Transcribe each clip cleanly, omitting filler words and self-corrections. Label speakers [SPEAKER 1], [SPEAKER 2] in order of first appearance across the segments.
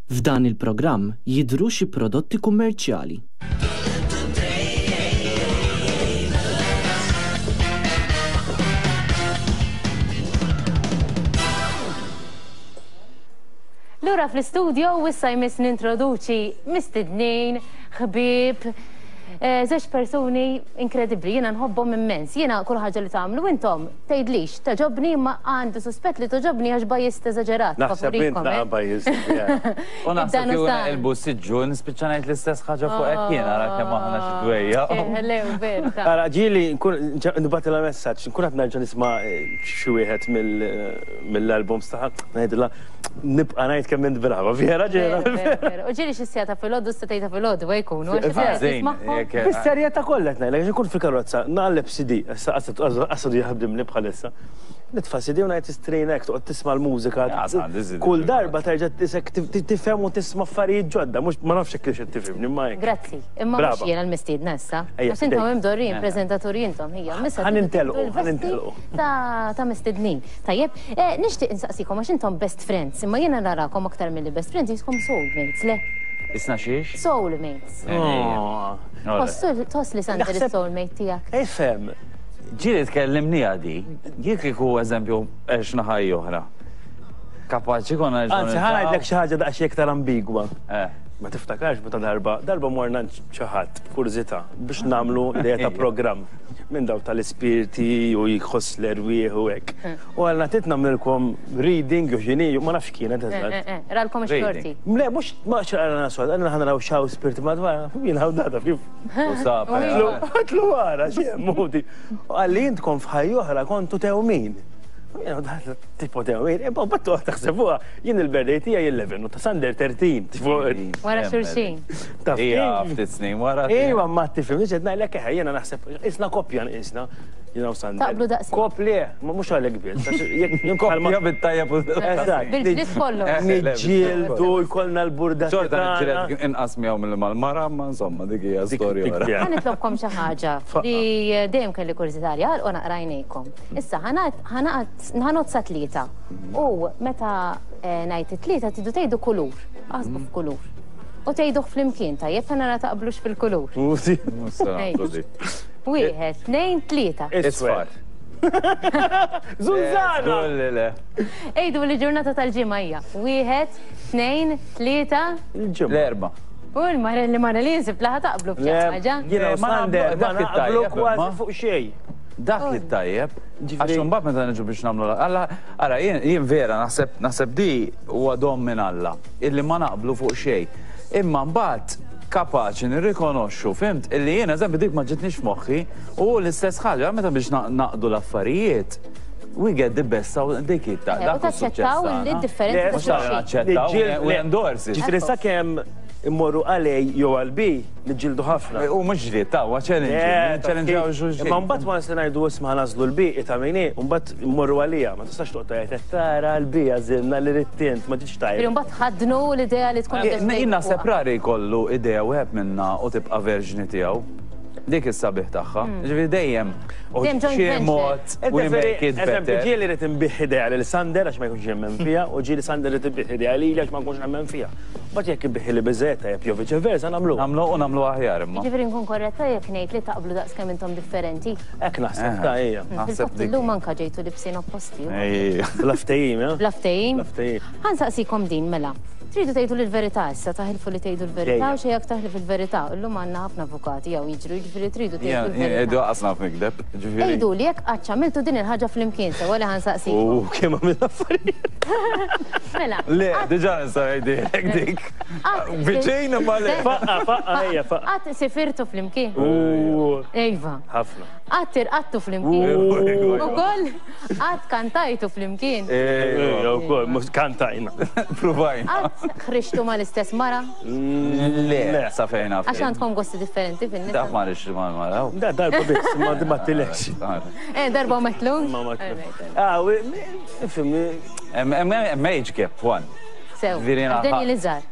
[SPEAKER 1] F'dan il-programm jidhru xi prodotti kummerċjali.
[SPEAKER 2] Lura fl-istudio wissa jmiss nintroduċi mistednin, ħbib, żewġ persuni inkredibbli, jiena nħobbhom immens. Jiena kull ħaġa li tagħmlu intom tgħidlix toġobni ma għandi suspett li toġobni għax bajjist eżaġerat.
[SPEAKER 3] Naħseb int naqa' bajjist.
[SPEAKER 4] U naħseb li wara il-bussiġġu nispiċċa ngħid l-istess ħaġa fuq hekk jien ara kemm aħna xi dwejja.
[SPEAKER 2] Lew ver.
[SPEAKER 3] Ara ġieli nibgħatilha messaġġ, nkun qed nerġa' nisma' xi wieħed mill-albums tagħha ngħidilha nibqa' ngħid kemm int brava fiha ġiela.
[SPEAKER 2] U ġieli xi sijata fil-għodu statejta fil-għodu jkunu.
[SPEAKER 3] Bis-serjetà kollha qed ngħidlek ikun fil-karozza naqleb CD, issa jaħdimni bħalissa. Nitfa' CD u ngħid istrejnek toqgħod tisma' l-mużika. Kull darba terġa' tifhem u tisma' affarijiet ġodda, mhux ma nafx hekk qed tifhimni ma hekk.
[SPEAKER 2] Grazzi, imma mhux jiena l-mistiedna issa. Għax intom imdorrin preżentaturi intom hija.
[SPEAKER 3] Ħanintelqu.
[SPEAKER 2] Ta' mistiednin. Tajjeb, nixtieq insaqsikom għax intom best friends, imma jiena narakom aktar milli best friends jiskom soulmates, le?
[SPEAKER 4] Isna xiex?
[SPEAKER 2] Soulmates. Toss li Sander il-soulmate tiegħek.
[SPEAKER 3] Ifhem.
[SPEAKER 4] Ġieli tkellimni għadi, jekk kieku eżempju għexna ħaj oħra. Kapaċi konna
[SPEAKER 3] Anzi, ħanajdlek xi ħaġa daqsxejn iktar ambigwa. Ma tiftakarx meta darba morna xi ħadd b'kurżità biex nagħmlu idea ta' programm minn daw tal-ispirti u jħoss l-erwieħ u hekk. U għalna tit nagħmlilkom reading u x'inhi ma nafx kienet eżatt.
[SPEAKER 2] Ralkom xorti.
[SPEAKER 3] Le, mhux ma xarana sod, għandna ħanaraw xaw spirti madwar, jien ħawdata kif. Għatlu wara, x'hemm mudi. U għalli intkom f'ħajja oħra kontu tewmin. Tipo tewmin, battu taħsebuha, jien il-birthday tiegħi 11 u ta' Sander 13.
[SPEAKER 2] Wara xulxin.
[SPEAKER 4] Ija, ftit snin wara.
[SPEAKER 3] Ejwa, ma tifhem, qed ngħidlek jiena naħseb isna koppja isna. Jina u Sander.
[SPEAKER 2] Taqblu daqsi.
[SPEAKER 3] Kopli, ma mhux għalek bil.
[SPEAKER 4] Kopja bit-tajjeb u
[SPEAKER 2] bil-ġlis kollu.
[SPEAKER 3] Niġġieldu jkollna l-burda.
[SPEAKER 4] Xorta niġġieled inqas miegħu mill-mara, ma insomma dik hija storja wara.
[SPEAKER 2] Ħanitlobkom xi ħaġa li dejjem kelli kurżitarja u naqra jnejkom. Issa ħanot sa tlieta. U meta ngħid it-tlieta tidu tgħidu kulur. Qasbu f'kulur. U tgħiduh flimkien tajjeb nara taqblux fil-kulur. Wieħed, tnejn, tlieta.
[SPEAKER 3] Isfar. Zunzana!
[SPEAKER 2] Ejdu l-ġurnata tal-ġimgħa hija. Wieħed, tnejn, tlieta.
[SPEAKER 4] L-erba'.
[SPEAKER 2] U l-mara li nsib laħa taqblu f'xi ħaġa.
[SPEAKER 3] Jiena Sander ma naqblu kważi fuq xejn.
[SPEAKER 4] Dak li tajjeb, għax mbagħad meta niġu biex nagħmlu ara jien vera naħseb di huwa dom minn Alla illi ma naqblu fuq xejn. Imma mbagħad kapaċi nirrikonoxxu, fimt, illi jien eżempju dik ma ġitniex f'moħħi u l-istess ħaġa meta biex naqdu l-affarijiet. We get the best out dik it-ta' dak
[SPEAKER 2] taċċettaw il-differenza.
[SPEAKER 4] Mhux naċċettaw u endorsi.
[SPEAKER 3] Ġifieri sakemm immorru għalej jew għalbi niġġieldu ħafna.
[SPEAKER 4] U mhux ġlied ta' huwa challenge.
[SPEAKER 3] Imma mbagħad ma nista' ngħidu isma' nażlu l-biq ta' minni u mbagħad immorru għalija, ma tistax toqgħod tgħid tara l-biq għażilna li rittient ma tiġ tajjeb.
[SPEAKER 2] Mbagħad ħadnu l-idea li tkun
[SPEAKER 4] jien naħseb rari jkollu idea web minna u tibqa' verġni tiegħu. Dik is-sabiħ tagħha. Ġifieri dejjem xi mod u make it better.
[SPEAKER 3] Ġieli rid inbih idea lil Sander għax ma jkunx jemmen fiha u ġieli Sander rid inbih idea lili għax ma nkunx nemmen fiha. Bad jekk inbih li biżeta jew viċi versa nagħmlu.
[SPEAKER 4] Nagħmlu u nagħmlu aħjar imma.
[SPEAKER 2] Ġifieri nkun korretta jekk ngħid li taqblu daqskemm intom differenti.
[SPEAKER 3] Hekk naħseb ta' hija.
[SPEAKER 2] Naħseb illum anke ġejtu libsien opposti.
[SPEAKER 3] Bla-ftehim,
[SPEAKER 2] Bla ftehim. Ħansaqsikom din mela. Tridu tgħidu l-verità issa, taħilfu li tgħidu l-verità u xi jekk taħlif il-verità. Illum għandna ħafna avukati jew jiġru, jiġifieri tridu tgħidu l-verità.
[SPEAKER 4] Edu qasna f'mikdeb, ġifieri.
[SPEAKER 2] Ejdu li jekk qatt għamiltu din il-ħaġa flimkien sewa li ħansaqsikom.
[SPEAKER 3] Kemm għamil affarijiet.
[SPEAKER 2] Mela.
[SPEAKER 4] Le, diġà nista' ngħidilek dik. Biċejn imma le.
[SPEAKER 3] Faqqa ejja faqqa.
[SPEAKER 2] Qatt sifirtu flimkien. Ejva.
[SPEAKER 3] Ħafna.
[SPEAKER 2] Qatt irqattu flimkien. Ukoll qatt kantajtu flimkien.
[SPEAKER 3] Ukoll mhux kantajna.
[SPEAKER 4] Pruvajna.
[SPEAKER 2] Ħriġtu mal-istess mara?
[SPEAKER 4] Le, sa fejn għaf.
[SPEAKER 2] Għax għandkom gosti differenti fin-nisa.
[SPEAKER 4] Daf ma rix mal-mara.
[SPEAKER 3] Da darba biss, ma tilekx.
[SPEAKER 2] Darba matlun?
[SPEAKER 3] Ma matlun.
[SPEAKER 4] Age gap, one.
[SPEAKER 2] Sew, Daniel Izzar.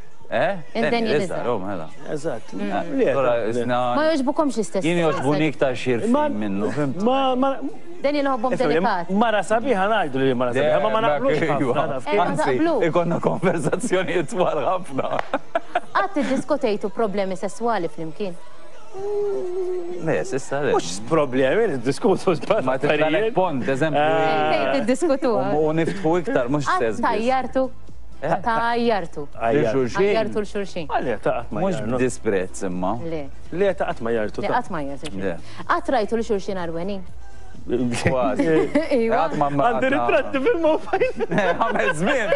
[SPEAKER 2] Daniel Izzar.
[SPEAKER 4] Mela.
[SPEAKER 3] Eżatt.
[SPEAKER 2] Ma joġbukomx l-istess.
[SPEAKER 4] Jien joġbuni iktar xirfin minnu, fimt?
[SPEAKER 2] Dan il-ħobbom delikat.
[SPEAKER 3] Mara sabiħa ngħidu li mara sabiħa, ma naqblux ħafna.
[SPEAKER 4] Anzi, ikonna konverzazzjonijiet twal ħafna.
[SPEAKER 2] Għad tiddiskutejtu problemi sessuali fl-imkien.
[SPEAKER 4] Le, sissa le.
[SPEAKER 3] Mux problemi, diskutu
[SPEAKER 4] Ma t-tlanek pont, eżempju.
[SPEAKER 2] Tiddiskutu.
[SPEAKER 4] U niftħu iktar, mux
[SPEAKER 2] Għad
[SPEAKER 4] sezbi.
[SPEAKER 2] tajjartu. Tajjartu. Tajjartu l-xurxin.
[SPEAKER 3] Għalli, taqat ma
[SPEAKER 4] Mux
[SPEAKER 3] jartu.
[SPEAKER 4] b'disprezz imma.
[SPEAKER 2] Le.
[SPEAKER 3] Li taqat ma jartu.
[SPEAKER 2] Le, għat ma jartu.
[SPEAKER 4] Le.
[SPEAKER 2] Għat rajtu l-xurxin arwenin.
[SPEAKER 4] Kważi. Għat ma
[SPEAKER 3] Għandi ritratti fil-mobile.
[SPEAKER 4] Għamel zmin.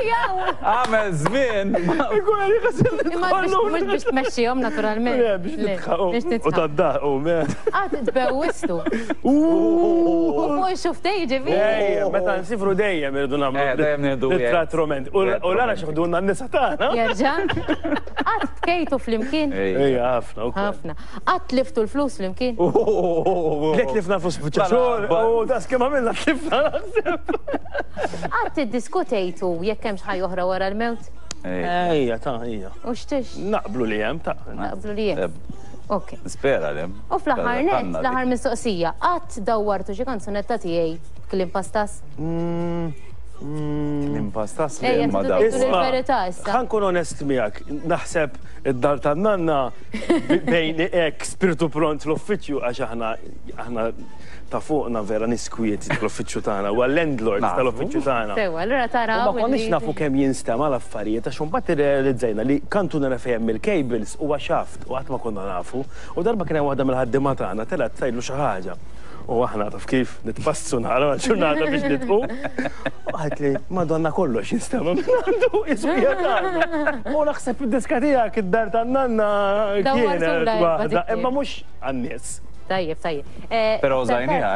[SPEAKER 4] Għamel zmin.
[SPEAKER 3] Ikun għalli għasil
[SPEAKER 2] Imma mux biex tmexxijom naturalment.
[SPEAKER 3] Biex nitħaqom.
[SPEAKER 2] Biex
[SPEAKER 3] U
[SPEAKER 2] nitħaqom.
[SPEAKER 3] taddaħu, me.
[SPEAKER 2] Għat tbewistu. U fuq xuftej ġivi.
[SPEAKER 3] Dejjem, meta nsifru dejjem irridu namlu.
[SPEAKER 4] Dejjem nieħdu
[SPEAKER 3] Ritratt romanti. U l-għana xaħdunna n-nisa taħna.
[SPEAKER 2] Jerġa. Għat tkejtu fl-imkien.
[SPEAKER 3] Ejja, ħafna.
[SPEAKER 2] ħafna. Għat liftu l-flus fl-imkien.
[SPEAKER 3] Lek lifna flus bħuċa u da skem għamilna lifna naħseb.
[SPEAKER 2] Għat tiddiskutejtu jekk hemm xi oħra wara l-mewt.
[SPEAKER 3] Ejja, ta' ejja.
[SPEAKER 2] U xtix?
[SPEAKER 3] Naqblu li jem, ta'
[SPEAKER 2] Naqblu li jem. Ok.
[SPEAKER 4] Spera li.
[SPEAKER 2] U fl-aħħar net, fl-aħħar mistoqsija, għat dawwartu xi kanzunetta tiegħi klim pastas?
[SPEAKER 4] L-impastas li
[SPEAKER 2] Ejja,
[SPEAKER 4] jemma
[SPEAKER 2] tidu
[SPEAKER 4] daw.
[SPEAKER 2] tgħidu l-verità issa.
[SPEAKER 3] ħankun onest miegħek, naħseb id-dar tan-nanna bejn ek spiritu pront l-uffiċju għax aħna ta' fuqna vera niskwiet l-uffiċju tagħna u għall-landlord tal-uffiċju tagħna.
[SPEAKER 2] Sewa, allura tara.
[SPEAKER 3] Ma konniex nafu kemm jinstema l-affarijiet għax imbagħad irrealizzajna li kantu nara fejn il-cables huwa xaft u qatt ma konna nafu u darba kien hemm waħda mill-ħaddiema tagħna telet tajlu xi ħaġa. U aħna taf kif nitpassu nara ġurnata biex nitqu. Għajt li, madonna kollox jinstema minn għandu iswija tagħna. U naħseb id-diska tiegħek id-dar tan-nanna kienet waħda, imma mhux għan-nies.
[SPEAKER 2] Tajjeb, tajjeb.
[SPEAKER 4] Pero użajnija,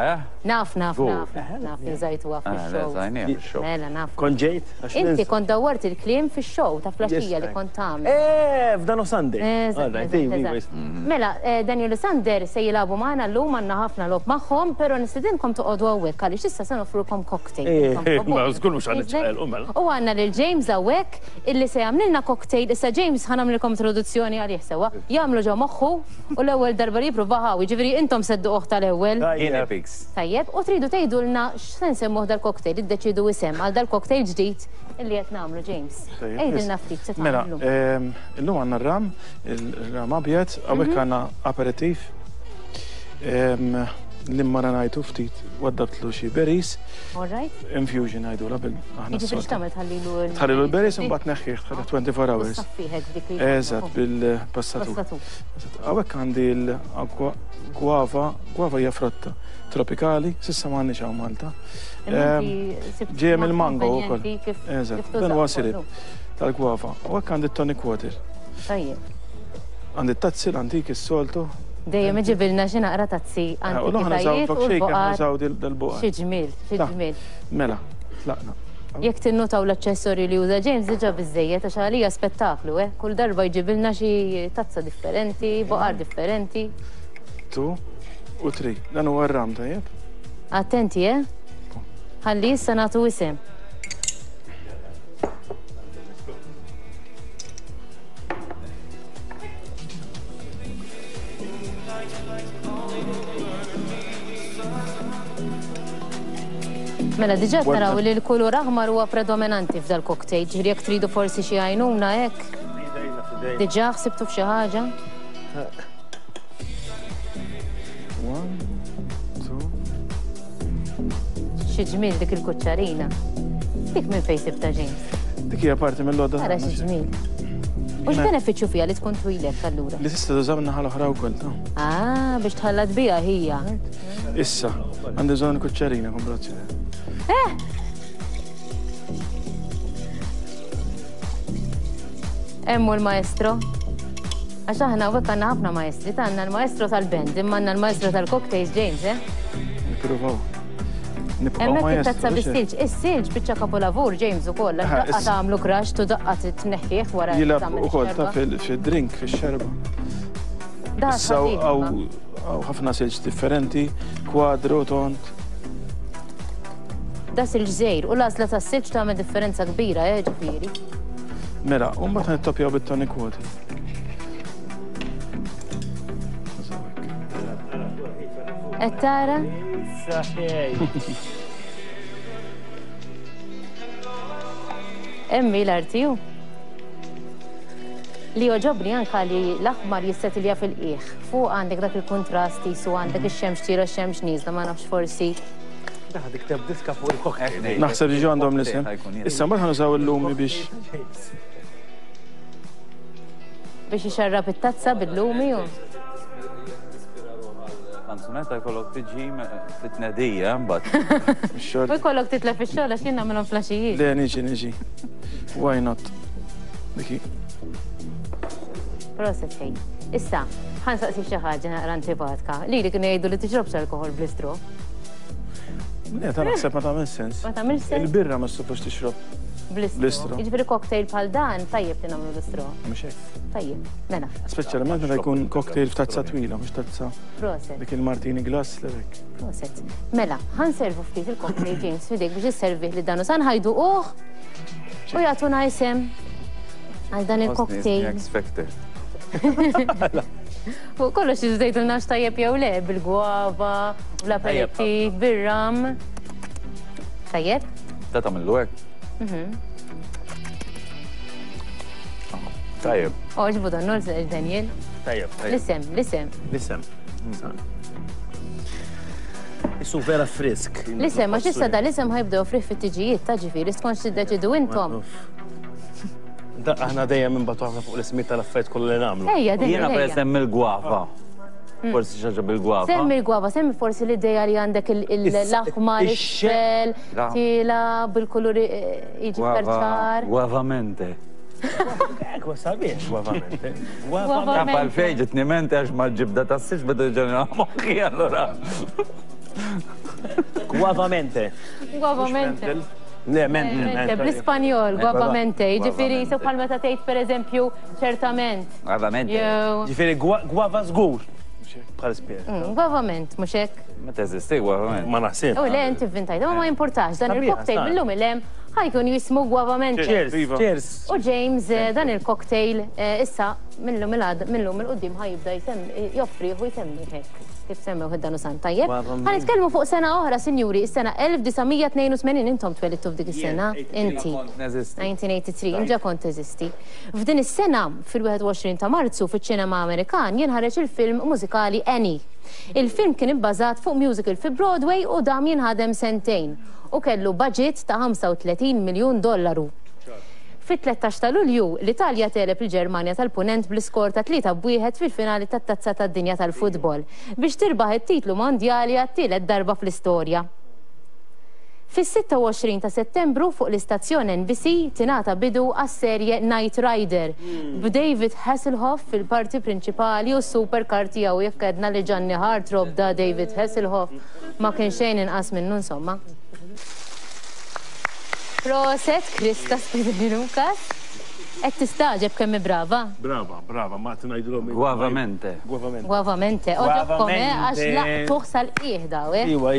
[SPEAKER 2] Naf, użajtu għaf fil-show.
[SPEAKER 4] Użajnija fil-show.
[SPEAKER 2] Mela, naf.
[SPEAKER 3] Kon ġejt?
[SPEAKER 2] Inti kont dawwart il-klim fil-show ta' flaxija li kont tagħmel.
[SPEAKER 3] F'Dano Sunday.
[SPEAKER 2] Mela, Daniel Sander se jilabu maħna l-lum għanna ħafna lob maħħom, pero nistidinkom toqodu għawek, għalix issa se nofrukom cocktail.
[SPEAKER 3] Ma żgur mhux għanniċċaqel u mela.
[SPEAKER 2] U għanna lil-James għawek, illi se jagħmlilna cocktail, issa James ħanamlilkom introduzzjoni għalih sewa, jagħmlu ġo moħħu u l-ewwel darba li jippruvaw, ġifieri intom seddu uħta l-ewwel. Tajjeb, u tridu tgħidulna x'se nsemmuh dal-cocktail, iddeċidu isem għal dal-cocktail ġdid illi qed nagħmlu James. Ejdilna ftit se
[SPEAKER 5] Mela,
[SPEAKER 2] tagħmlu.
[SPEAKER 5] illum għandna r-ram abjad, hawnhekk għandna aperitif. L-immara ngħidu ftit waddabtlu xi berries.
[SPEAKER 2] All right.
[SPEAKER 5] Infusion ngħidula aħna
[SPEAKER 2] Jiġifieri x'tagħmel tħallilu
[SPEAKER 5] tħallilu l-berries u mbagħad neħħih tħalli 24 hours.
[SPEAKER 2] Saffiħek dik
[SPEAKER 5] Eżatt, bil-passatur. Hawnhekk għandi l-guava hija frotta tropikali, sissa m'għandniex hawn Malta. Ġejjem il-mango wkoll. Eżatt, dan huwa sirib tal-guava. U hekk għandi tonic water.
[SPEAKER 2] Tajjeb.
[SPEAKER 5] Għandi t-tazzil antik is-soltu.
[SPEAKER 2] Dejjem iġibilna xi naqra tazzi antikitajiet u l-boqar. Xi ġmiel, xi ġmiel.
[SPEAKER 5] Mela, tlaqna.
[SPEAKER 2] Jekk tinnotaw l-aċċessorji li juża James diġà biżejjed għax għalija spettaklu, kull darba jġibilna xi tazza differenti, boqar differenti.
[SPEAKER 5] 2 u 3. Dan huwa r-ram tajjeb?
[SPEAKER 2] Attenti, ħalli issa nagħtu isem. Mela, diġà naraw li l-kulur aħmar huwa predominanti f'dal cocktail, ġifieri jekk tridu forsi xi għajnuna hekk. Diġà ħsibtu f'xi ħaġa?
[SPEAKER 5] 1, 2.
[SPEAKER 2] Xi ġmiel dik il-kuċċarina. Dik minn fejn sibta James.
[SPEAKER 5] Dik hija parti mill-lodda.
[SPEAKER 2] Ara xi ġmiel. U x'benefiċċju fiha li tkun twilek allura?
[SPEAKER 5] Li tista' tużaw naħa l-oħra wkoll ta.
[SPEAKER 2] Biex tħallat biha hija.
[SPEAKER 5] Issa, għandi bżonn kuċċarina kombrazzjoni.
[SPEAKER 2] Emmu l-maestro. Għax aħna għek għanna ħafna maestri, għanna l-maestro tal-band, imma għanna l-maestro tal-cocktails, James,
[SPEAKER 5] Nipruvaw.
[SPEAKER 2] Emmek it-tazza bis-silġ. Is-silġ biċċa kapolavur, James, u koll. Daqqa tagħmlu crash, tu daqqa t-tneħħieħ wara.
[SPEAKER 5] Jilab u koll ta' fil-drink, fil-xerba. Issa għaw ħafna silġ differenti, kwadru, tont.
[SPEAKER 2] Da silġ żejr, u l-għażla ta' silġ tagħmel differenza kbira, ġifieri.
[SPEAKER 5] Mela, u mbagħad nittopjaw bit-tonic water.
[SPEAKER 2] Qed tara? Emmi l-artiju. Li oġobni anka li l-aħmar jistatilja fil-qiegħ. Fuq għandek dak il-kontrasti, su għandek ix-xemx tira x-xemx nieżla, ma nafx forsi.
[SPEAKER 3] Dik teb diska fuq il-cocktail.
[SPEAKER 5] Naħseb li ġo għandhom l-isem. Issa mbagħad ħanużaw il-lumi biex.
[SPEAKER 2] Biex ixarrab it-tazza bil-lumi u.
[SPEAKER 4] Kanzunetta jkollok tiġi fit-tnedija, mbagħad.
[SPEAKER 2] U jkollok titla fix-xogħol għax jien nagħmilhom flaxijiet.
[SPEAKER 5] Le niġi. Why not? Diki.
[SPEAKER 2] Proset ħej. Issa, ħansaqsi xi ħaġa naqra antipatika. Lilek ngħidu li tixrobx alkoħol bl-istro.
[SPEAKER 5] Le, ta' naħseb ma tagħmel sens.
[SPEAKER 2] Ma tagħmel sens?
[SPEAKER 5] Il-birra ma suppost tixrob. Bl-istro.
[SPEAKER 2] Jiġifieri cocktail bħal dan tajjeb li nagħmlu bl-istro.
[SPEAKER 5] Mhux hekk.
[SPEAKER 2] Tajjeb, mela.
[SPEAKER 5] Speċjalment meta jkun cocktail f'tazza twila, mhux tazza.
[SPEAKER 2] Proset.
[SPEAKER 5] Dik il-martini glass levek.
[SPEAKER 2] Proset. Mela, ħanservu ftit il-cocktail James fidejk biex isservih li dan u san ħajdu u jagħtuna isem għal dan il-cocktail. U kollox jiżdejtu l-nax tajjeb jew le, bil-gwava, bl-aperitif, bil-ram. Tajjeb?
[SPEAKER 4] Ta' tagħmillu hekk. Tajjeb.
[SPEAKER 2] Oġbu dan nol Daniel.
[SPEAKER 3] Tajjeb.
[SPEAKER 2] L-isem.
[SPEAKER 3] Issu vera frisk.
[SPEAKER 2] L-isem, għax issa da l-isem ħajbdew friħ fit-tiġijiet ta' ġifieri tkunx tiddeċidu intom.
[SPEAKER 3] Aħna dejjem imbagħtu aħna fuq l-ismiet tal-affarijiet kollu li nagħmlu.
[SPEAKER 2] Ejja,
[SPEAKER 4] Jiena per semmi l-gwafa. Forsi xaġa bil-gwafa.
[SPEAKER 2] Semmi l-gwafa, semmi forsi l-ideja li għandek l-aħmar, ix-xell, tila, bil-kuluri jiġi perċar.
[SPEAKER 4] Guavamente.
[SPEAKER 3] Ekwa sabiħ, guavamente.
[SPEAKER 4] Għabba l-fejġ, t-nimente għax ma ġibda tassix bada ġani għamoħi allora.
[SPEAKER 3] Guavamente.
[SPEAKER 2] Guavamente.
[SPEAKER 3] Le, mente.
[SPEAKER 2] Bl-Ispanjol, guavamente. Ġifiri, so bħal meta tgħid pereżempju ċertament.
[SPEAKER 4] Guavamente.
[SPEAKER 3] Ġifiri, guava żgur. Bħal spjeg.
[SPEAKER 2] Guavament, mhux hekk.
[SPEAKER 4] Meta eżisti guavament.
[SPEAKER 3] Ma naħsib.
[SPEAKER 2] U le, inti vvintajt, ma importax, dan il-cocktail millum il-lem ħajkun jismu guavamente.
[SPEAKER 3] Cheers.
[SPEAKER 2] U James, dan il-cocktail issa millum il-qoddim ħajibda joffriħu jisemmi hekk. Kif semmew id-dan u san tajjeb. Ħanitkellmu fuq sena oħra, sinjuri, is-sena 1982 intom twelidtu f'dik is-sena. Inti. 1983, inġa kont eżisti. F'din is-sena, fil-21 ta' Marzu, fiċ-ċinema Amerikan, jinħareġ il-film mużikali Annie. Il-film kien ibbażat fuq musical fi Broadway u dam jinħadem sentejn u kellu budget ta' $35 miljun. Fit-13 ta' Lulju, l-Italja telep il-Ġermanja tal-Punent bl-iskor ta' 3-1 fil-finali tat-tazza tad-dinja tal-futbol biex tirbaħ it-titlu mondjali għat-tielet darba fl-istorja. Fis-26 ta' Settembru fuq l-istazzjon NBC tingħata bidu għas-serje Knight Rider b'David Hasselhoff fil-parti prinċipali u s-superkar tiegħu jekk għedna li Johnny Heartthrob da David Hasselhoff ma kien xejn inqas minnu insomma. Proset, Krista Spidri Lukas. Et tistaġeb kemmi brava?
[SPEAKER 3] Brava, ma t-najdulom.
[SPEAKER 4] Guavamente.
[SPEAKER 2] Guavamente. Oġobkom, għax laqtuħ sal-ieħda,
[SPEAKER 3] Iwa.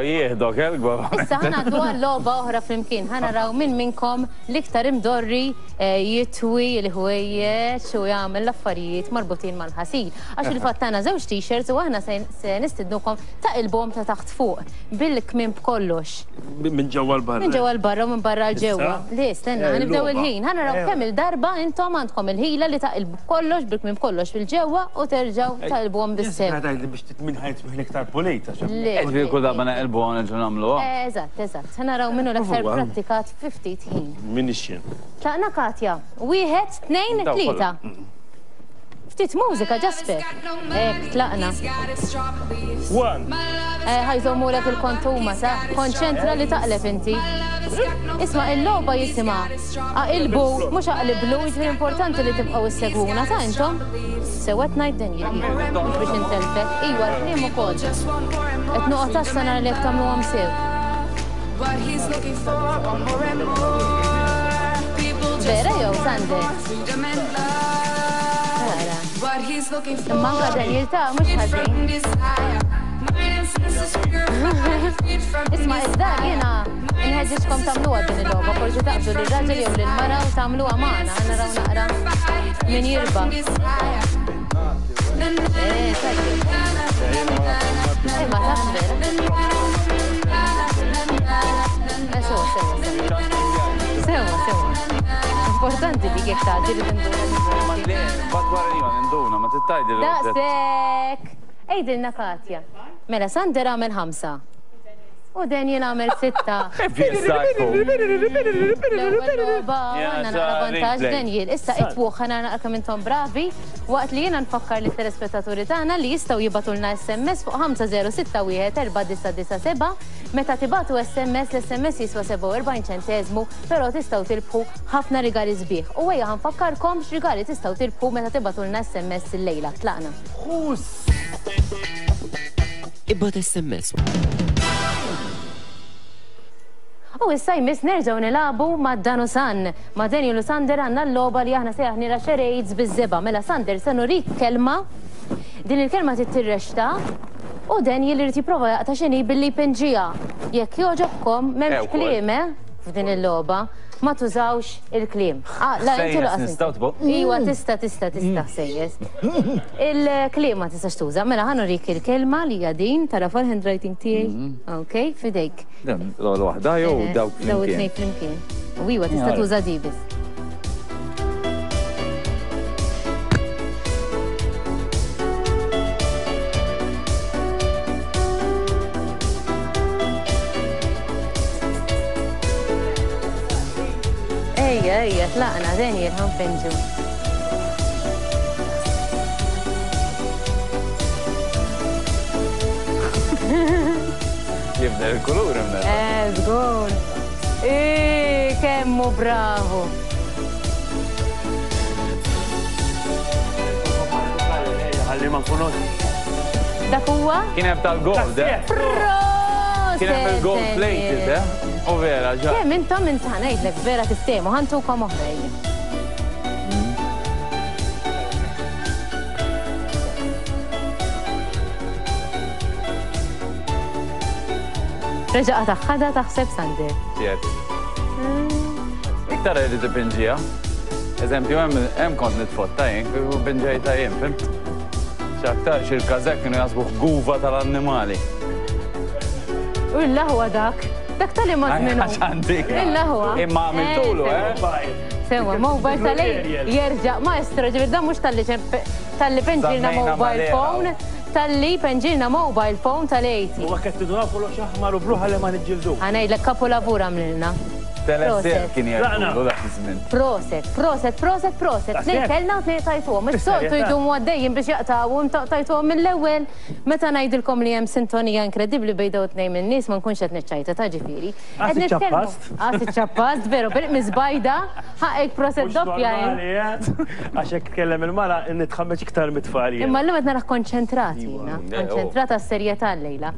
[SPEAKER 4] Jieħdok, guavamente.
[SPEAKER 2] Issa ħana għaddu għal-loba oħra flimkien. ħana raw minn minnkom liktar imdorri jitwi l-ħwejjeċ u jgħamil l-affarijiet marbutin mal-ħasil. Għax il-fattana zewġ t-shirts u għahna se nistidnukom ta' il-bom ta' taħt fuq bil-kmim b'kollox.
[SPEAKER 3] Minn ġewwa l-barra.
[SPEAKER 2] Minn ġewwa l-barra u minn barra l-ġewwa. Li, stenna, nibdew il-ħin. Ħana raw kemm il-darba intom għandkom il-ħila li ta' il-kollox bil-kmim kollox fil-ġewwa u terġaw ta' il-bom bis-sew.
[SPEAKER 3] Għadajli biex titmin ħajt iktar polita.
[SPEAKER 2] Li.
[SPEAKER 4] Kull darba naqilbu għan ġunamlu.
[SPEAKER 2] Eżatt. Ħana raw minnu l-aktar prattikat 50 ħin.
[SPEAKER 3] Min ixxien.
[SPEAKER 2] Tlaqna Katja. 1, 2, 3. Ftit mużika ġasper. Tlaqna.
[SPEAKER 3] 1.
[SPEAKER 2] Ħajżommulek il-kontuma, sa? Konċentra li taqleb inti. Isma' il-logħba jisimha. Aqilbu, mhux aqliblu, jiġri importanti li tibqgħu issegwuna ta' intom. Sewet ngħid din biex intelfek. Iwa l-kliem ukoll. Qed noqgħod tassa nara li qed tagħmluhom sew. Vera jew Sander? Manka Daniel ta' mhux ħażin. Isma' iżda jiena nħeġġixkom tagħmluha din il-logħba, forsi taqbdu lir-raġel jew lill-mara u tagħmluha magħna, naraw naqra min jirba'. Ma taf vera. Sewa. Importanti dik jekk tgħaddi li tinduna.
[SPEAKER 4] Ma le, bad wara li ma ninduna, ma tittajdi li.
[SPEAKER 2] Daqsek! Ejdilna Katja. Mela Sander għamel 5. U Daniel għamel 6. Vantaġġ Daniel. Issa itbuħ ħana naqra intom bravi waqt li jiena nfakkar li telespettaturi tagħna li jistgħu jibatulna SMS fuq 50614997 meta tibatu SMS l-SMS jiswa 47 ċentesmu, però tistgħu tilbħu ħafna rigali sbieħ. U ejja ħanfakkarkom x'rigali tistgħu tilbħu meta tibatulna SMS illejla. Tlaqna.
[SPEAKER 1] Ibgħat SMS.
[SPEAKER 2] U issa jmiss nerġgħu nilagħbu ma' Dan u San. Ma' Daniel u Sander għandna l-logħba li aħna sejjaħnilha charades biż-żeba. Mela Sander se nurik kelma, din il-kelma tirrexta u Daniel irid jipprova jaqta' xini billi jpinġiha. Jekk jogħġobkom m'hemmx kliem f'din il-logħba, ma tużawx il-kliem. La inti laqas. Iwa tista' sejjes. Il-kliem ma tistax tuża. Mela ħanurik il-kelma li hija din tara fil-handwriting tiegħi. Okej, fidejk.
[SPEAKER 4] L-waħda jew dawk flimkien.
[SPEAKER 2] Daw it-tnejn flimkien. U iwa tista' tuża di biss. Ejja, tlaqna Daniel ħanfinġu.
[SPEAKER 4] Jibda il-kulur imna.
[SPEAKER 2] Żgur. Kemmu bravo.
[SPEAKER 3] Ħalli ma nkunux.
[SPEAKER 2] Dak huwa?
[SPEAKER 4] Kien hemm tal-gold, Kien hemm il-gold plated, U vera, ġa.
[SPEAKER 2] Kemm intom ngħidlek vera tiftehmu, ħantukom oħrajn. Reġaqa taħħadha taħseb Sander.
[SPEAKER 4] Tiet. Iktar rrid tipinġija. Eżempju, hemm kont nitfotta jien, u pinġejta jien, fimt? X'aktar xil-kazek kienu jasbuh guva tal-annimali.
[SPEAKER 2] U l-laħwa dak. Dak tal-imad minnu. Illa huwa.
[SPEAKER 4] Imma għamiltulu,
[SPEAKER 2] Sewa, mobile tal-lej jerġa' maestro ġibir da mux tal-li penġilna mobile phone, tal-li penġilna mobile phone tal-80.
[SPEAKER 3] U għakket tiduna fullo xaħmar u bluħa li ma nġildu.
[SPEAKER 2] Għanajdlek kapu lavura mlilna.
[SPEAKER 4] Telesser kien jgħidu dak iż-żmien. Proset.
[SPEAKER 2] Tnejn kellna u tnejn tajtuhom. Is-soltu jdum għaddejjin biex jaqtawhom tajtuhom mill-ewwel. Meta ngħidilkom li hemm sintonija inkredibbli bejn dawn tnejn min-nies ma nkunx qed niċċajta ta' ġifieri. Siċċappast, veru, miżbajda, ħaqek proset doppja.
[SPEAKER 3] Għax hekk tkellem il-mara nitħammeġ iktar mit-tfal.
[SPEAKER 2] Imma l-lum qed naraħ konċentrati jiena, konċentrata s-serjetà llejla.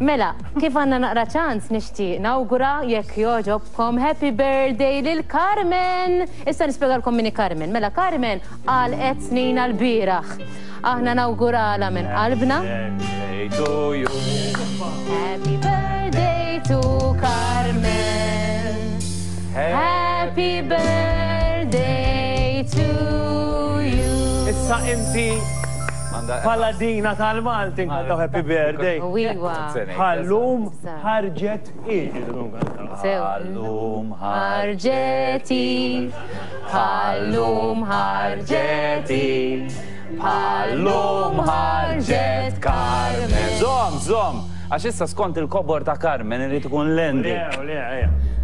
[SPEAKER 2] Mela, kif għanna naqra ċans nixtieq nawgura jekk jogħġobkom happy birthday lil Carmen. Issa nispjegalkom minni Carmen. Mela Carmen għalqet snin għall-bieraħ. Aħna nawgurala minn qalbna. Happy birthday to Carmen. Happy birthday to you.
[SPEAKER 3] Issa inti Paladina tal-Malti nkantaw happy birthday. Ħallum ħarġet
[SPEAKER 2] Ħallum ħarġeti. Ħallum ħarġeti. Ħallum ħarġet Carmen.
[SPEAKER 4] Zom, għax issa skont il-kobor ta' Carmen irid ikun lendi.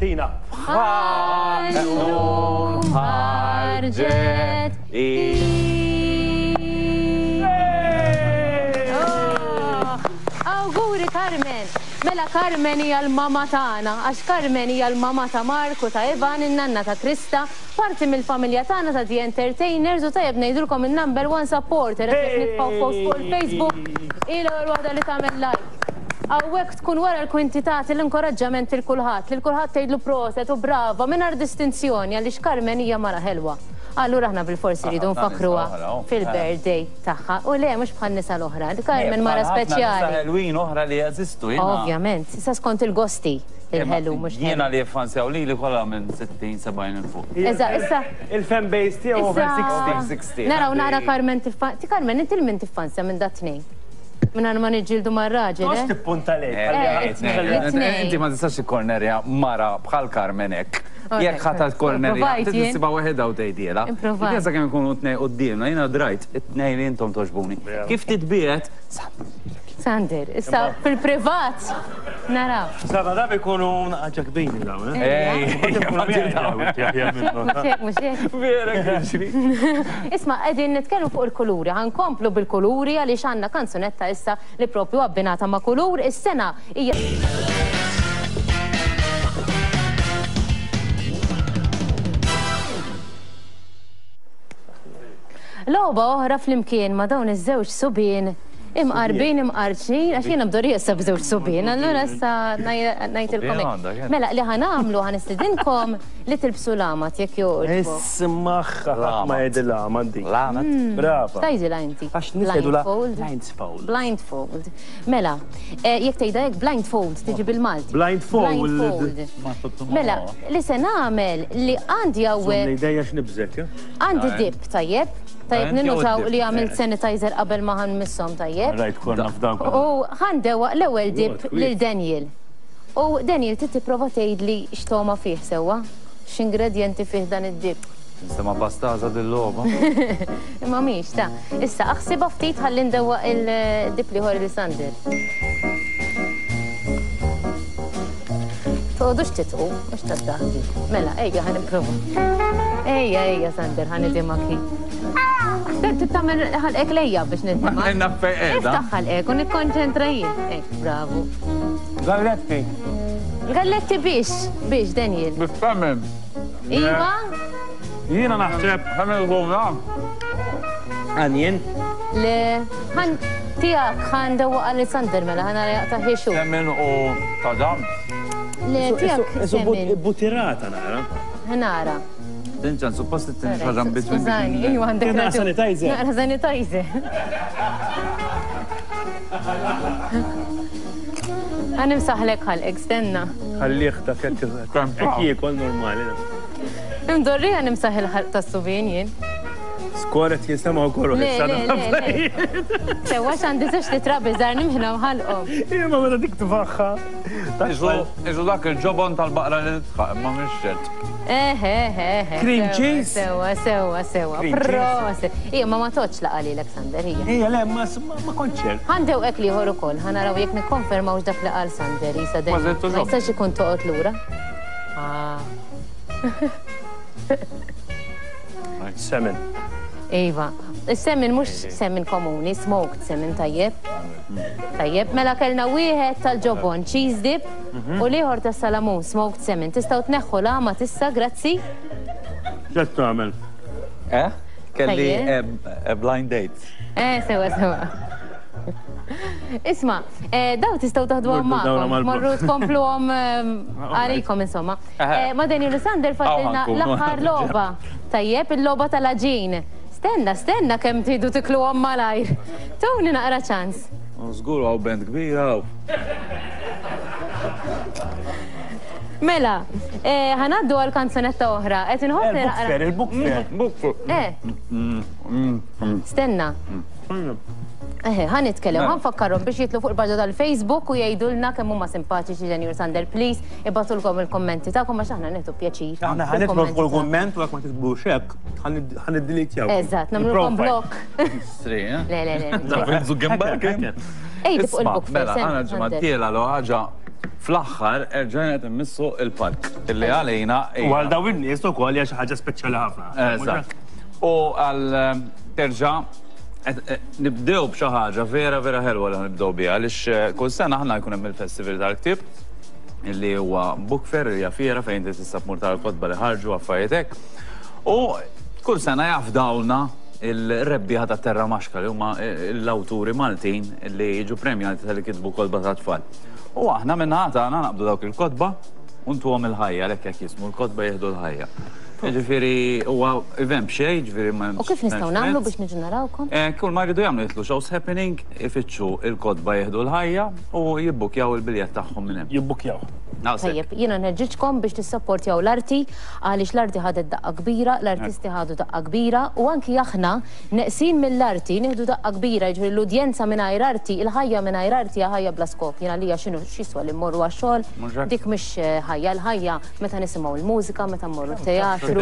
[SPEAKER 3] Tina.
[SPEAKER 2] Ħallum ħarġet Auguri Carmen! Mela Carmen hija l-mama tagħna, għax Carmen hija l-mama ta' Marku, ta' Ivan, in-nanna ta' Krista, parti mill-familja tagħna ta' The Entertainers u tajjeb ngħidulkom in-number one supporter qed nitfgħu post fuq il-Facebook il-ewwel waħda li tagħmel like. Hawnhekk tkun wara l-kwintitati l-inkoraġġament lil kulħadd tgħidlu proset u brava mingħajr distinzjoni għaliex Carmen hija mara ħelwa. Allura aħna bil-forsi rridu nfakruha fil-birthday tagħha. U le mhux bħal nisa l-oħra, Carmen mara speċjali.
[SPEAKER 4] Ħelwin oħra li jeżistu.
[SPEAKER 2] Ovvjament, issa skont il-gosti il-ħelu mhux.
[SPEAKER 4] Jiena li jiffansjaw li kollha minn 60-70 il fuq.
[SPEAKER 2] Issa.
[SPEAKER 3] Il-fan base tiegħu over 60.
[SPEAKER 2] Naraw nara Carmen Carmen inti min tiffansja minn dat tnejn. Minna ma nġildu mar-raġel.
[SPEAKER 3] Għax tippunta lejk.
[SPEAKER 4] Inti ma tistax il-kornerja mara bħal Karmenek. Jekk ħata l-kornerja, tisiba weħeda u tejdiela. Jekk kemm ikunu t-nej qoddimna, jina drajt, it-nej li intom toġbuni. Kif titbiet?
[SPEAKER 2] Sander, issa fil-privat. Naraw.
[SPEAKER 3] Saba da bikunu naħġa kbini daw, Vera kħiġri.
[SPEAKER 2] Isma, għedin nitkellmu fuq il-kuluri, ħankomplu bil-kuluri għaliex għandna kanzunetta issa li propju abbinata ma' kulur, is-sena hija. Loba oħra fl-imkien ma' dawn iż-żewġ subien imqarbin imqarċin, għax jiena bdorri issa b'żewġ subien, allura issa ngħidilkom. Mela li ħanamlu ħanistidinkom li tilbsu lamat jekk joqgħodbu.
[SPEAKER 3] Ismaħħa ma jgħid lamat di.
[SPEAKER 4] Lamat?
[SPEAKER 3] Brava.
[SPEAKER 2] Tajdilha inti.
[SPEAKER 3] Għax nisejdu la blindfold.
[SPEAKER 2] Blindfold. Mela, jekk tgħidha hekk blindfold tiġi bil-Malti.
[SPEAKER 3] Blindfold.
[SPEAKER 2] Mela, li se nagħmel li għandi hawnhekk.
[SPEAKER 3] Idejja x'nibżek,
[SPEAKER 2] għandi dip tajjeb. Tajjeb ninutaw li għamilt sanitizer qabel ma ħanmissom tajjeb.
[SPEAKER 3] Rajt korna f'dawk.
[SPEAKER 2] U ħandewa l-ewwel dip lil Daniel. U Daniel tipprova tgħidli x'toma fih sewwa? X'ingredjenti fih dan id-dip?
[SPEAKER 4] Insema bastaza dil-loba.
[SPEAKER 2] Imma mhix ta' issa aħsibha ftit ħalli ndewwa il-dip li ħor il-Sander. Toqgħodux titqu, mhux taddaħdi. Mela, ejja ħanipprova. Ejja Sander ħanidimaki. Tittamel ħalqek lejja biex nidma. Iftaħ ħalqek u nikkonċentra jien. Bravo.
[SPEAKER 3] Galletti.
[SPEAKER 2] Galletti biex Daniel.
[SPEAKER 4] Biftamem.
[SPEAKER 2] Iva?
[SPEAKER 3] Jiena naħseb.
[SPEAKER 4] Ħamil għumna.
[SPEAKER 3] Għanjen?
[SPEAKER 2] Le, ħan tijak ħan dawa Alessander mela ħana jaqta ħiexu.
[SPEAKER 4] Semmen u tadam.
[SPEAKER 2] Le, tijak semmen.
[SPEAKER 3] Butirata nara.
[SPEAKER 2] Ħanara.
[SPEAKER 4] Dinċan, suppost t-tinx ħagħan bitwin.
[SPEAKER 2] Skużani, iwa għandek
[SPEAKER 3] Naqra sanitizer.
[SPEAKER 2] Naqra sanitizer. Għanim saħlek ħalqek, stenna.
[SPEAKER 3] Ħalliħ ta' kekkiekol normali.
[SPEAKER 2] Imdorri għanim saħel ħalq ta' subin jien.
[SPEAKER 3] Skoret jisemaw korru.
[SPEAKER 2] Le. Sewa xandi zax li trabi zarni mħina mħalqom.
[SPEAKER 3] Ima meta dik tfaħħa.
[SPEAKER 4] Iġu dak il-ġobon tal-baqra li tħaq, ma minn xċert.
[SPEAKER 3] Cream cheese?
[SPEAKER 2] Sewa. Proset. Ija, ma toċ laqali l-Alexander, hija.
[SPEAKER 3] Ija, le, ma konċert.
[SPEAKER 2] Għandew ek li ħoru kol, ħanaraw jek nikkonfermaw dak laqal Sander, jisa den. Ma jistax ikun toqot l-ura.
[SPEAKER 3] Semen.
[SPEAKER 2] Iva, il-semen mux semen komuni, smoked semen tajjeb. Tajjeb, mela kellna wieħed tal-ġobon, cheese dip, u liħor ta' salamun, smoked semen. Tistaw tneħħu lama tissa, grazzi?
[SPEAKER 3] ċet għamel?
[SPEAKER 4] Kelli blind date.
[SPEAKER 2] Sewa. Isma, daw tistaw taħdu għammakom, marru tkomplu għom għalikom insomma. Ma Daniel Sander fadilna l-aħħar loba. Tajjeb, il-loba tal-aġin. Stenna kem tidu tiklu għom malajr. Tawni naqra ċans.
[SPEAKER 4] Zgur għaw band kbira għaw.
[SPEAKER 2] Mela, ħanaddu għal-kanzonetta oħra.
[SPEAKER 3] Il-bukfer.
[SPEAKER 2] Stenna. ħan nitkellem, ħan fakkarhom biex jitlu fuq il-paġa tal-Facebook u jgħidulna kemm huma simpatiċi Daniel Sander, please, ibatulkom il-kommenti tagħkom għax aħna nieħdu pjaċir.
[SPEAKER 3] Aħna ħan nitlu fuq il-komment u jekk ma titbux hekk, ħan id-delitjaw.
[SPEAKER 2] Eżatt, nagħmlukom blok.
[SPEAKER 4] Stri, eh?
[SPEAKER 2] Le.
[SPEAKER 4] Nafenzu gembar kem?
[SPEAKER 2] Ejdi fuq il-bukfer.
[SPEAKER 4] Mela, għana ġematiela lo ħaġa fl-axħar erġajna immissu il-park. Illi għalina.
[SPEAKER 3] U għal daw il-nies u kol xi ħaġa speċjali ħafna.
[SPEAKER 4] Eżatt. U għal terġa' nibdew b'xi ħaġa vera ħelwa li nibdew biha għaliex kull sena aħna jkun hemm il-Festival tal-Ktieb illi huwa book fair hija fiera fejn tista' tmur tal-kotba li ħarġu affarijiet hekk. U kull sena jafdawlna il-rebbieħa ta' Terra Maxka li huma l-awturi Maltin li jiġu premjati tal-li kitbu kodba ta' tfal. U aħna minna għana naqbdu dawk il-kodba untu għom il-ħajja, l-ekk jismu, il-kodba jihdu l-ħajja. Ġifiri, huwa event bxej, ġifiri ma...
[SPEAKER 2] U kif nistaw namlu biex niġu narawkom?
[SPEAKER 4] Kull ma jridu jagħmlu jitlu show's happening, ifittxu il-kodba jihdu l-ħajja u jibbukjaw il-biljett tagħhom minn hemm.
[SPEAKER 3] Jibbukjaw.
[SPEAKER 2] Tajjeb, jiena nerġiġkom biex tissapportjaw l-arti għaliex l-arti ħadet daqqa kbira, l-artisti ħadu daqqa kbira u anki aħna neqsin mill-arti nieħdu daqqa kbira, ġifieri l-udjenza mingħajr arti, il-ħajja mingħajr arti hija ħajja bla skop. Jiena lija x'inhu x'iswa li mmorru għax-xogħol, dik mhix ħajja, l-ħajja meta nisimgħu l-mużika, meta mmorru t-teatru.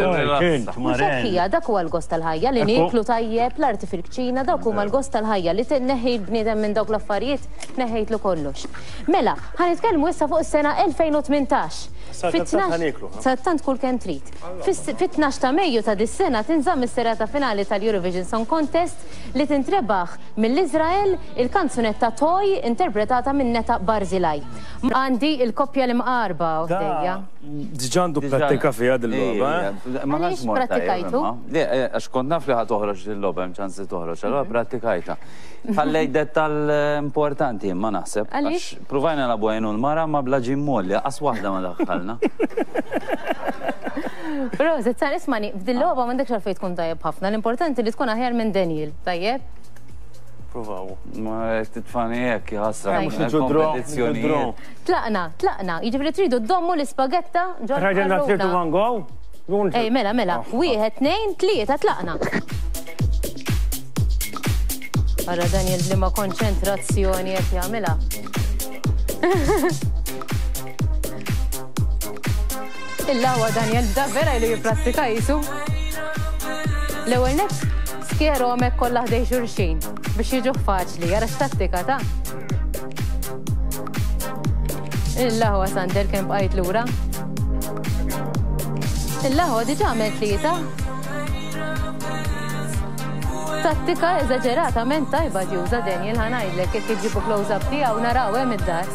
[SPEAKER 2] Mhux hekk hija, dak huwa l-gost tal-ħajja li nieklu tajjeb l-arti fil-kċina, dak huma l-gost tal-ħajja li tinneħħi l-bniedem minn dawk l-affarijiet, neħejtlu kollox. Mela, ħanitkellmu issa fuq is-sena 2018. Sattant kull kem trid. Fit-12 ta' Mejju ta' dis-sena tinżamm is-serata finali tal-Eurovision Song Contest li tintrebaħ mill-Iżrael il-kanzunetta Toy interpretata minn Neta Barzilaj. Għandi il-koppja li mqarba għodejja.
[SPEAKER 3] Diġandu prattika fija dil-loba.
[SPEAKER 2] Għaliex prattikajtu?
[SPEAKER 4] Għax kont naf li ħad toħroġ dil-loba, mċansi toħroġ, għallura prattikajta. Ħallej dettal importanti, ma naħseb. Għax provajna la bojnu l-mara ma blaġi molli, għas wahda ma daħħalna.
[SPEAKER 2] Bro, Zitzan, ismani, f'dil-loba mandek xalfej tkun tajjeb ħafna, l-importanti li tkun aħjar minn Daniel, tajjeb?
[SPEAKER 3] Provaw.
[SPEAKER 4] Ma titfani jekk jħasra kompetizzjonijiet.
[SPEAKER 2] Tlaqna, jiġifieri tridu d-dommu l-ispagetta ġorra. Ej, mela, 1, 2, 3, tlaqna. Għara Daniel li ma konċentrazzjoni jek jgħamila. Illa-għu Daniel da vera li jiprattika jisu. L-ewel net, skjeru għamek kolla ħdej xurxin biex jiġu faċli, għara x-tattika ta' illa-għu Sander kem bqajt l-ura. Illa-għu diġa għamek tlieta. Tattika eżagġeratament tajba ġuża Daniel ħanajdlek jekk iġibu close-up tiegħu naraw hemm id-dar.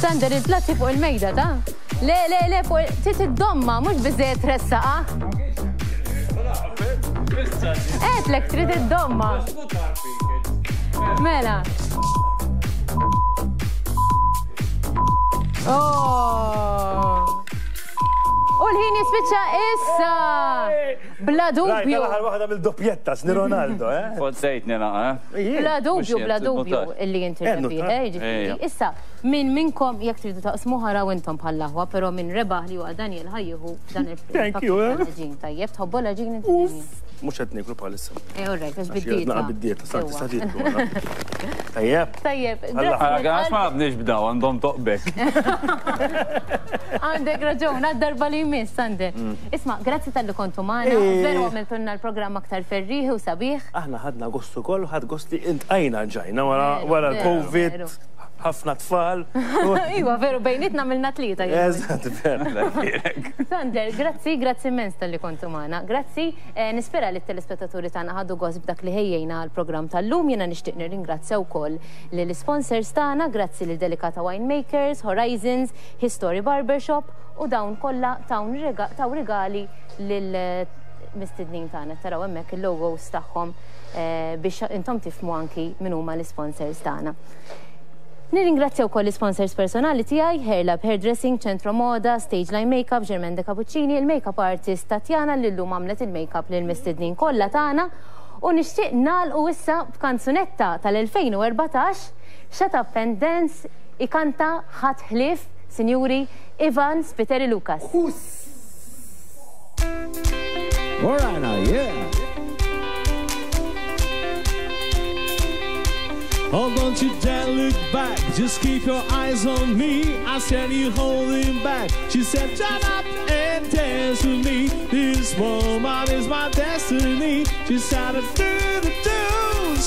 [SPEAKER 2] Sander il-platti fuq il-mejda ta' le fuq trid iddomma mhux biżejjed tressaqa. Għedlek trid iddomma. Mela. U l-ħin jispiċċa issa! Bla dubju!
[SPEAKER 3] Għal waħda mill-doppjetta, sni Ronaldo, eh?
[SPEAKER 4] Fozzejtni naqa,
[SPEAKER 2] Bla dubju, illi jinti ġifieri. Issa, minn minnkom jekk tridu taqsmu ħaraw intom bħall-aħwa, però minn rebaħ li huwa Daniel ħajjieħu dan
[SPEAKER 3] Thank you,
[SPEAKER 2] il-ġin tajjeb, tħobbu l-ġin inti.
[SPEAKER 3] Mux għed niklu bħalissa.
[SPEAKER 2] Orrejt, għax bid-dieta.
[SPEAKER 3] Għax bid-dieta, sa' Tajjeb.
[SPEAKER 2] Tajjeb.
[SPEAKER 4] Għax ma għabniex b'daw, għandhom toqbek.
[SPEAKER 2] Għandek raġun, għad-darba li jmiss, Sander. Isma, grazzi tal-li kontu maħna, veru għamiltunna l-programm aktar ferriħi u sabiħ.
[SPEAKER 3] Aħna ħadna gostu koll, ħad gosti intqajna ġajna wara l-Covid. ħafna tfal.
[SPEAKER 2] Iwa, veru, bejnitna milna tlieta.
[SPEAKER 3] Eżat, veru.
[SPEAKER 2] Sander, grazzi immens tal-li kontu maħna. Grazzi, nispera li t-telespettaturi tagħna ħaddu gost b'dak li ħejjejna għal-programm tal-lum. Jena nixtieq nirringrazzja wkoll lill-sponsors tagħna, grazzi lil Delicata Winemakers, Horizons, History Barbershop u dawn kollha taw rigali lill-mistednin tagħna. Taraw hemmhekk il-logos tagħhom biex intom tifhmu anki min huma l-sponsors tagħna. Nirringrazzja wkoll l-sponsors personali tiegħi, Hairlab Hairdressing, Centro Moda, Stage Line Makeup, Germaine de Cappuccini, il-makeup artist Tatjana li llum għamlet il-makeup lil mistednin kollha tagħna u nixtieq nagħlqu issa b'kanzunetta tal-2014 Shut Up and Dance ikanta ħadd ħlief Sinjuri Ivan Spiteri Lucas.
[SPEAKER 6] All right now, yeah. Oh, don't you dare look back, just keep your eyes on me. I said you holding back. She said, shut up and dance with me. This woman is my destiny. She started to do.